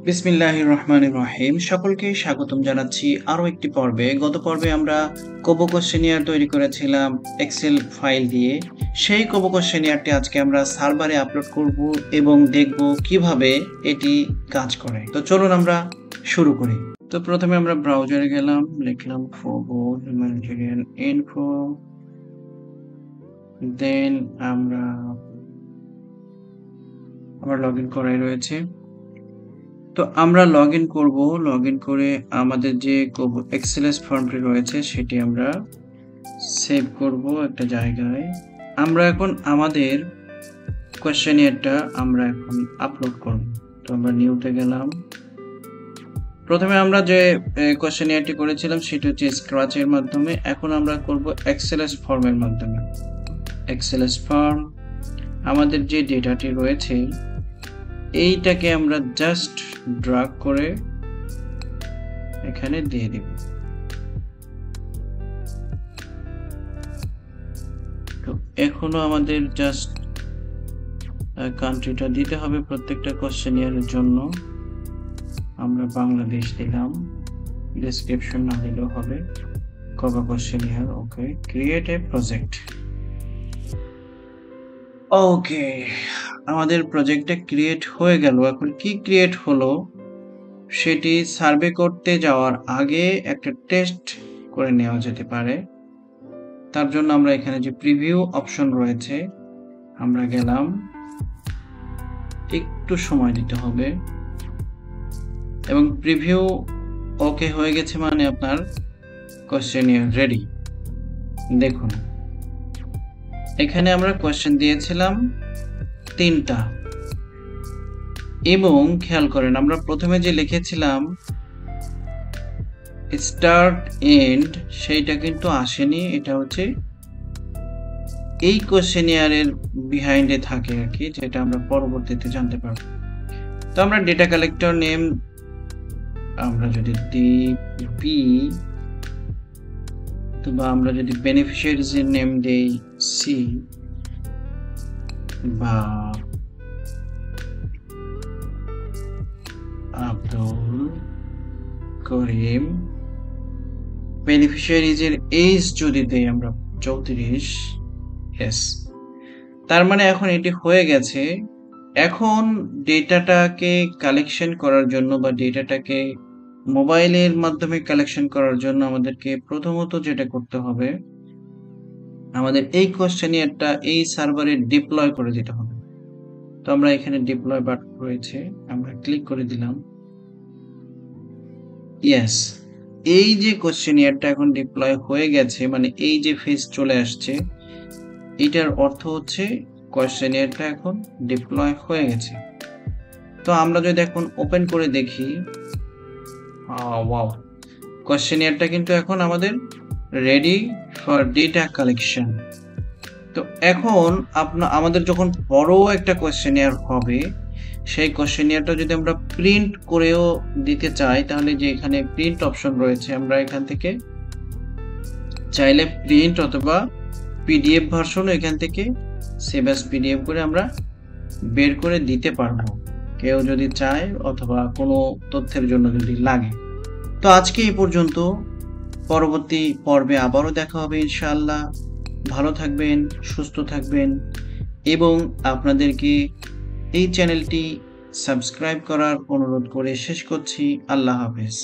বিসমিল্লাহির রহমানির রহিম। সকলকে স্বাগতম জানাচ্ছি আরো একটি পর্বে। গত পর্বে আমরা কোবো কোশ্চেনিয়ার তৈরি করেছিলাম এক্সেল ফাইল দিয়ে। সেই কোবো কোশ্চেনিয়ারটি আজকে আমরা সার্ভারে আপলোড করব এবং দেখব কিভাবে এটি কাজ করে। তো চলুন আমরা শুরু করি। তো প্রথমে আমরা ব্রাউজারে গেলাম, লিখলাম কোবো হিউম্যানিটেরিয়ান ইনফো, দেন আমার লগইন করাই রয়েছে। তো আমরা লগইন করব। লগইন করে আমাদের যে এক্সএলএস ফর্মটি রয়েছে সেটি আমরা সেভ করব একটা জায়গায়। আমরা এখন আমাদের কোশ্চেনিয়ারটা আমরা এখন আপলোড করব। তো আমরা নিউতে গেলাম। প্রথমে আমরা যে কোশ্চেনিয়ারটি করেছিলাম সেটি হচ্ছে স্ক্র্যাচের মাধ্যমে। এখন আমরা করব এক্সএলএস ফর্মের মাধ্যমে। এক্সএলএস ফর্ম, আমাদের যে ডেটাটি রয়েছে এইটাকে আমরা জাস্ট ড্র্যাগ করে এখানে দিয়ে দেব। তো এখনো আমাদের জাস্ট কান্ট্রিটা দিতে হবে প্রত্যেকটা কোশ্চেনিয়ারের জন্য। আমরা বাংলাদেশ দিলাম, ডেসক্রিপশন না দিলেও হবে। Kobo questionnaire, okay. Create a project, okay. আমাদের প্রজেক্টটা ক্রিয়েট হয়ে গেল। এখন কি ক্রিয়েট হলো সেটি সার্ভে করতে যাওয়ার আগে একটা টেস্ট করে নেওয়া যেতে পারে। তার জন্য আমরা এখানে যে প্রিভিউ অপশন রয়েছে আমরা গেলাম, একটু সময় দিতে হবে এবং প্রিভিউ ওকে হয়ে গেছে মানে আপনার কোশ্চেনিয়ার রেডি। দেখুন এখানে আমরা কোশ্চেন দিয়েছিলাম 3টা এবং খেয়াল করেন আমরা প্রথমে যে লিখেছিলাম স্টার্ট এন্ড সেইটা কিন্তু আসেনি। এটা হচ্ছে এই কোশ্চেনিয়ারের বিহাইন্ডে থাকে আর কি, যেটা আমরা পরবর্তীতে জানতে পারব। তো আমরা ডেটা কালেক্টর নেম আমরা যদি দিই বি, বা আমরা যদি বেনিফিশিয়ারিজ এর নেম দেই সি বা আব্দুল করিম, বেনিফিশিয়ারিজ এর এজ যদি দেই আমরা 34, এস। তার মানে এখন এটি হয়ে গেছে। এখন ডেটাটাকে কালেকশন করার জন্য বা ডেটাটাকে মোবাইলের মাধ্যমে কালেকশন করার জন্য আমাদেরকে প্রথমত যেটা করতে হবে, আমাদের এই কোশ্চেনিয়ারটা এই সার্ভারে ডিপ্লয় করে দিতে হবে। তো আমরা এখানে ডিপ্লয় বাটন রয়েছে, আমরা ক্লিক করে দিলাম। ইয়েস, এই যে কোশ্চেনিয়ারটা এখন ডিপ্লয় হয়ে গেছে, মানে এই যে ফেজ চলে আসছে, এটার অর্থ হচ্ছে কোশ্চেনিয়ারটা এখন ডিপ্লয় হয়ে গেছে। তো আমরা যদি এখন ওপেন করে দেখি, ওয়াও, কোশ্চেনিয়ারটা কিন্তু এখন আমাদের রেডি ফর ডেটা কালেকশন। তো এখন আমাদের যখন বড় একটা কোশ্চেনিয়ার হবে, সেই কোশ্চেনিয়ারটা যদি আমরা প্রিন্ট করেও দিতে চাই, তাহলে যে এখানে প্রিন্ট অপশন রয়েছে, আমরা এখান থেকে চাইলে প্রিন্ট অথবা পিডিএফ ভার্সন এখান থেকে সেভ অ্যাজ পিডিএফ করে আমরা বের করে দিতে পারবো, কেউ যদি চায় অথবা কোনো তথ্যের জন্য যদি লাগে। তো আজকে এই পর্যন্ত, পরবর্তী পর্বে আবারও দেখা হবে ইনশাআল্লাহ। ভালো থাকবেন, সুস্থ থাকবেন এবং আপনাদেরকে এই চ্যানেলটি সাবস্ক্রাইব করার অনুরোধ করে শেষ করছি। আল্লাহ হাফেজ।